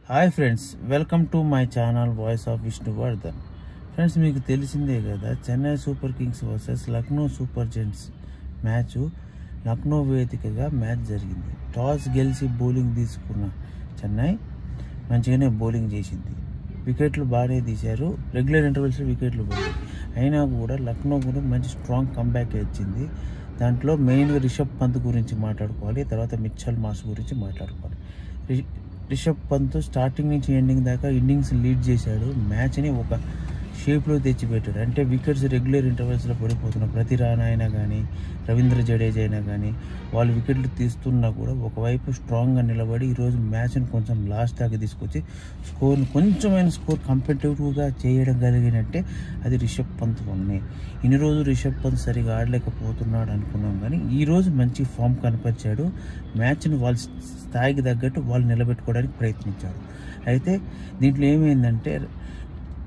Hi friends, welcome to my channel voice of Vishnuvardhan. Friends, మీకు తెలిసిందే కదా, Chennai Super Kings versus Lucknow super giants match Lucknow వేదికగా match జరిగింది. Toss గెలిచి బౌలింగ్ తీసుకున్న చెన్నై మంచిగానే బౌలింగ్ చేసింది. వికెట్లు బాగానే తీశారు. రెగ్యులర్ ఇంటర్వెల్స్లో వికెట్లు పడ్డాయి. అయినా కూడా లక్నో కూడా మంచి స్ట్రాంగ్ కంబ్యాక్ ఇచ్చింది. దాంట్లో మెయిన్గా రిషబ్ పంత్ గురించి మాట్లాడుకోవాలి, తర్వాత మిచ్చల్ మార్ష్ గురించి మాట్లాడుకోవాలి. రిషబ్ పంత్ స్టార్టింగ్ నుంచి ఎండింగ్ దాకా ఇన్నింగ్స్ లీడ్ చేశాడు. మ్యాచ్ని ఒక షేప్లో తెచ్చిపెట్టాడు. అంటే వికెట్స్ రెగ్యులర్ ఇంటర్వెల్స్లో పడిపోతున్న ప్రతి రాణా అయినా కానీ, రవీంద్ర జడేజా అయినా కానీ వాళ్ళు వికెట్లు తీస్తున్నా కూడా ఒకవైపు స్ట్రాంగ్గా నిలబడి ఈరోజు మ్యాచ్ని కొంచెం లాస్ట్ దాకా తీసుకొచ్చి కొంచెమైన స్కోర్ కాంపిటేటివ్గా చేయడం కలిగినట్టే అది రిషబ్ పంత్ వల్లనే. ఇన్ని రోజులు రిషబ్ పంత్ సరిగా ఆడలేకపోతున్నాడు అనుకున్నాం, కానీ ఈరోజు మంచి ఫామ్ కనపరిచాడు. మ్యాచ్ని వాళ్ళ స్థాయికి తగ్గట్టు వాళ్ళు నిలబెట్టుకోవడానికి ప్రయత్నించారు. అయితే దీంట్లో ఏమైందంటే,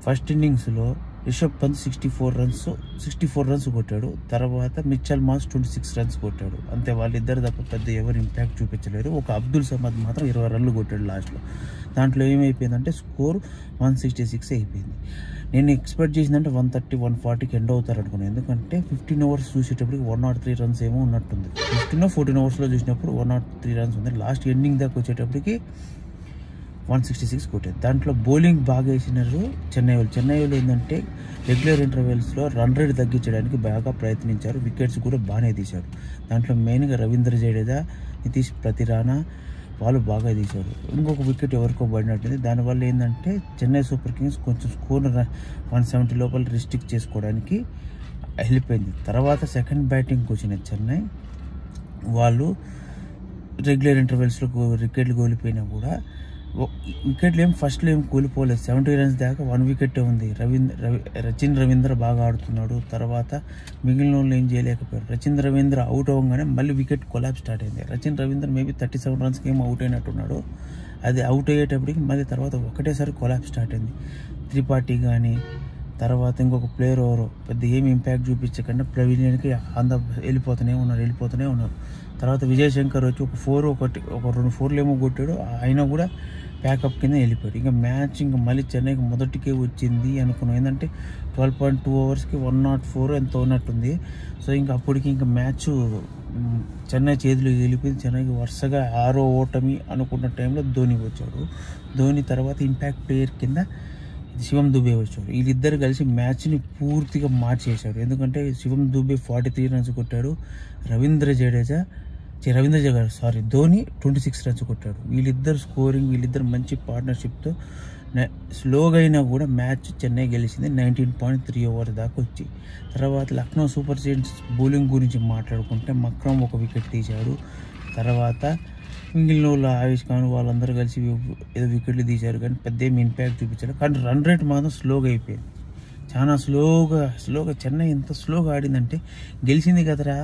ఫస్ట్ ఇన్నింగ్స్లో రిషబ్ పంత్ 64 రన్స్ కొట్టాడు. తర్వాత మిచ్చల్ మార్ష్ 26 రన్స్ కొట్టాడు. అంతే, వాళ్ళిద్దరు తప్ప పెద్ద ఎవరు ఇంపాక్ట్ చూపించలేరు. ఒక అబ్దుల్ సమద్ మాత్రం 20 రన్లు కొట్టాడు లాస్ట్లో. దాంట్లో ఏమైపోయిందంటే స్కోర్ 166 అయిపోయింది. నేను ఎక్స్పెక్ట్ చేసిందంటే 130-140కి ఎండ్ అవుతారు అనుకున్నాను. ఎందుకంటే 15 ఓవర్స్ చూసేటప్పటికి 103 రన్స్ ఏమో ఉన్నట్టుంది. 14 ఓవర్స్లో చూసినప్పుడు 103 రన్స్ ఉంది. లాస్ట్ ఎండింగ్ దాకా వచ్చేటప్పటికి 166 కొట్టారు. దాంట్లో బౌలింగ్ బాగా వేసినారు చెన్నై వాళ్ళు ఏంటంటే రెగ్యులర్ ఇంటర్వెల్స్లో రన్ రేట్ తగ్గించడానికి బాగా ప్రయత్నించారు. వికెట్స్ కూడా బాగానే తీశారు. దాంట్లో మెయిన్గా రవీంద్ర జడేజా, నితీష్ రాణా వాళ్ళు బాగా తీశారు. ఇంకొక వికెట్ ఎవరికో పడినట్టుంది. దానివల్ల ఏంటంటే చెన్నై సూపర్ కింగ్స్ కొంచెం స్కోర్ 170 లోపల రిస్ట్రిక్ట్ చేసుకోవడానికి వెళ్ళిపోయింది. తర్వాత సెకండ్ బ్యాటింగ్కి వచ్చిన చెన్నై వాళ్ళు రెగ్యులర్ ఇంటర్వెల్స్లో వికెట్లు కోల్పోయినా కూడా వికెట్లు ఫస్ట్లో కూలిపోలేదు. 70 రన్స్ దాకా 1 వికెట్ ఉంది. రచిన్ రవీంద్ర బాగా ఆడుతున్నాడు. తర్వాత మిగిలిన వాళ్ళు ఏం చేయలేకపోయారు. రచిన్ రవీంద్ర అవుట్ అవ్వగానే మళ్ళీ వికెట్ కొలాప్స్ స్టార్ట్ అయింది. రచిన్ రవీంద్ర మేబీ 37 రన్స్కి ఏమో అవుట్ అయినట్టున్నాడు. అది అవుట్ అయ్యేటప్పటికి మళ్ళీ తర్వాత ఒకటేసారి కొలాప్స్ స్టార్ట్ అయింది. త్రిపాఠి కానీ తర్వాత ఇంకొక ప్లేయర్ ఎవరో పెద్ద ఏమి ఇంపాక్ట్ చూపించకుండా ప్రవీణ్కి వెళ్ళిపోతూనే ఉన్నారు. తర్వాత విజయ్ శంకర్ వచ్చి ఒక 2 4లు ఏమో కొట్టాడు. అయినా కూడా ప్యాకప్ కింద వెళ్ళిపోయాడు. ఇంకా మ్యాచ్ మళ్ళీ చెన్నైకి మొదటికే వచ్చింది అనుకున్నాం. ఏంటంటే 12.2 ఓవర్స్కి 104 ఎంతో ఉన్నట్టుంది. సో ఇంకా అప్పటికి ఇంకా మ్యాచ్ చెన్నై చేతిలోకి వెళ్ళిపోయింది. చెన్నైకి వరుసగా 6వ ఓటమి అనుకున్న టైంలో ధోని వచ్చాడు. ధోని తర్వాత ఇంపాక్ట్ ప్లేయర్ కింద శివం దుబే వచ్చాడు. వీళ్ళిద్దరు కలిసి మ్యాచ్ని పూర్తిగా మార్చేశాడు. ఎందుకంటే శివం దుబే 43 రన్స్ కొట్టాడు. ధోని 26 రన్స్ కొట్టాడు. వీళ్ళిద్దరు మంచి పార్ట్నర్షిప్తో స్లోగా అయినా కూడా మ్యాచ్ చెన్నై గెలిచింది 19.3 ఓవర్స్ దాకా వచ్చి. తర్వాత లక్నో సూపర్ జెయింట్స్ బౌలింగ్ గురించి మాట్లాడుకుంటే మక్రమ్ ఒక వికెట్ తీశాడు. తర్వాత మిగిలిన వాళ్ళు ఆవేష్ ఖాన్ వాళ్ళందరూ కలిసి ఏదో వికెట్లు తీశారు, కానీ పెద్ద ఏమి ఇంపాక్ట్ చూపించారు. కానీ రన్ రేట్ మాత్రం స్లోగా అయిపోయింది. చాలా స్లోగా చెన్నై ఎంత స్లోగా ఆడిందంటే గెలిచింది కదరా.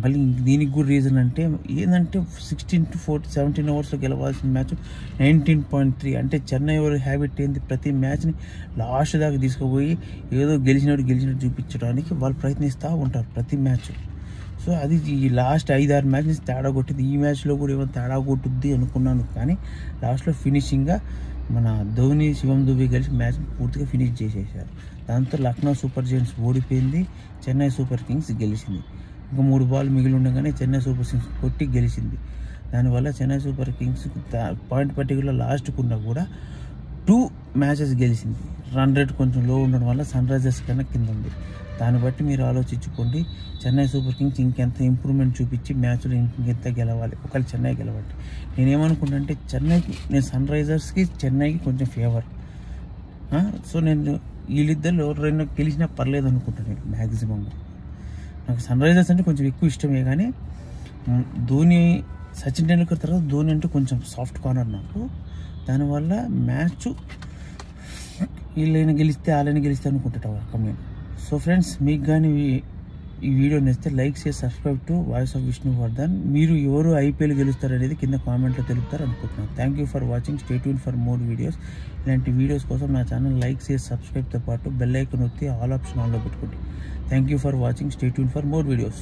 మళ్ళీ దీనికి కూడా రీజన్ అంటే ఏంటంటే 17 ఓవర్స్లో గెలవాల్సిన మ్యాచ్ 19.3. అంటే చెన్నై వారి హ్యాబిట్ ఏంది, ప్రతి మ్యాచ్ని లాస్ట్ దాకా తీసుకుపోయి ఏదో గెలిచినట్టు చూపించడానికి వాళ్ళు ప్రయత్నిస్తూ ఉంటారు ప్రతి మ్యాచ్. సో అది ఈ లాస్ట్ 5-6 మ్యాచెస్ తేడా కొట్టింది. ఈ మ్యాచ్లో కూడా ఏమైనా తేడా కొట్టుద్ది అనుకున్నాను, కానీ లాస్ట్లో ఫినిషింగ్గా మన ధోని శివం దుబే కలిసి మ్యాచ్ పూర్తిగా ఫినిష్ చేసేసారు. దాంతో లక్నో సూపర్ జెయింట్స్ ఓడిపోయింది. చెన్నై సూపర్ కింగ్స్ గెలిచింది. ఇంకా 3 బాల్ మిగిలి ఉండగానే చెన్నై సూపర్ కింగ్స్ కొట్టి గెలిచింది. దానివల్ల Chennai Super Kings point particular లాస్ట్కున్నా కూడా 2 మ్యాచెస్ గెలిచింది. రన్ రేట్ కొంచెం లో ఉండడం వల్ల సన్ రైజర్స్ కన్నా కింద ఉంది. దాన్ని బట్టి మీరు ఆలోచించుకోండి. చెన్నై సూపర్ కింగ్స్ ఇంకెంత ఇంప్రూవ్మెంట్ చూపించి మ్యాచ్లో ఇంకెంత గెలవాలి ఒకవేళ చెన్నై గెలవాలి. నేనేమనుకుంటా నేను సన్ రైజర్స్కి చెన్నైకి కొంచెం ఫేవర్. సో నేను వీళ్ళిద్దరు ఎవరైనా గెలిచినా పర్లేదు అనుకుంటాను. నేను మ్యాక్సిమంగా నాకు సన్ రైజర్స్ అంటే కొంచెం ఎక్కువ ఇష్టమే, కానీ ధోని సచిన్ టెండూల్కర్ తర్వాత ధోని అంటే కొంచెం సాఫ్ట్ కార్నర్ నాకు. దానివల్ల మ్యాచ్ వీళ్ళైనా గెలిస్తే వాళ్ళైనా గెలిస్తే అనుకుంటా వర్కం నేను. సో ఫ్రెండ్స్, మీకు కానీ ఈ వీడియో నచ్చితే లైక్ చేసి subscribe to voice of Vishnuvardhan. మీరు ఎవరు ఐపీఎల్ గెలుస్తారు అనేది కింద కామెంట్లో తెలుపుతారు అనుకుంటున్నాను. Thank you for watching. Stay tune for more videos. ఇలాంటి వీడియోస్ కోసం నా ఛానల్ లైక్ చేసి సబ్స్క్రైబ్తో పాటు బెల్ ఐకాన్ నొక్కి ఆల్ ఆప్షన్ ఆన్లో పెట్టుకోండి. Thank you for watching. Stay tune for more videos.